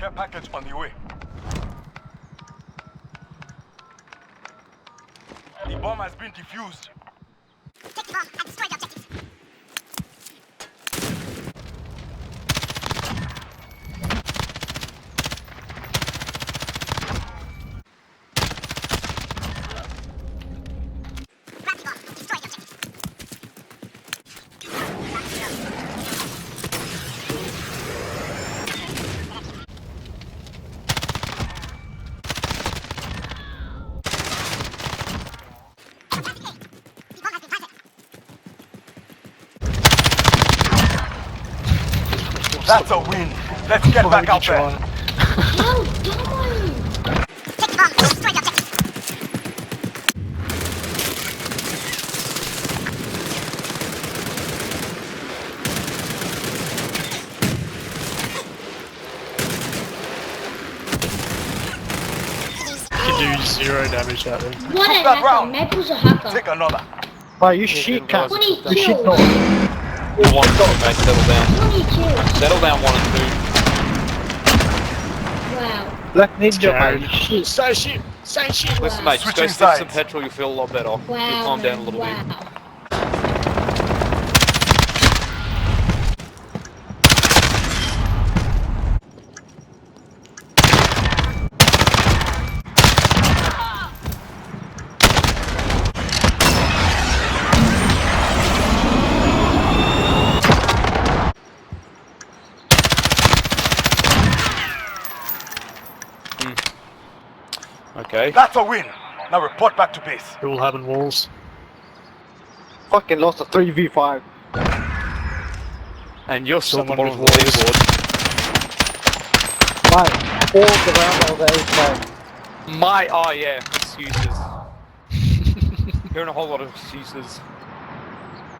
Care package on the way. The bomb has been defused. Take the bomb and destroy the objectives. Grab the bomb and destroy the objectives. That's a win. Let's get back out there. No, don't! Take the bomb and destroy the objectives. You can do 0 damage out there. What a that hacker! round. Maple's a hacker. Take another. Wow, you shit cat. 20 You shit kills. not. 1 and 2, mate, settle down. 20 kills. Settle down 1 and 2. Wow. Black Ninja, Jared. mate. Shit. Say shit! Say shit! Listen, mate, just go Switching stick some sides. petrol, you'll feel a lot better. Wow. You'll calm down a little bit. Wow. Okay. That's a win. Now report back to base. It will happen walls. Fucking lost a 3v5. And you're still at the Someone bottom of the with leaderboard. Mate, all the round of the 8 Oh yeah, excuses. Hearing a whole lot of excuses.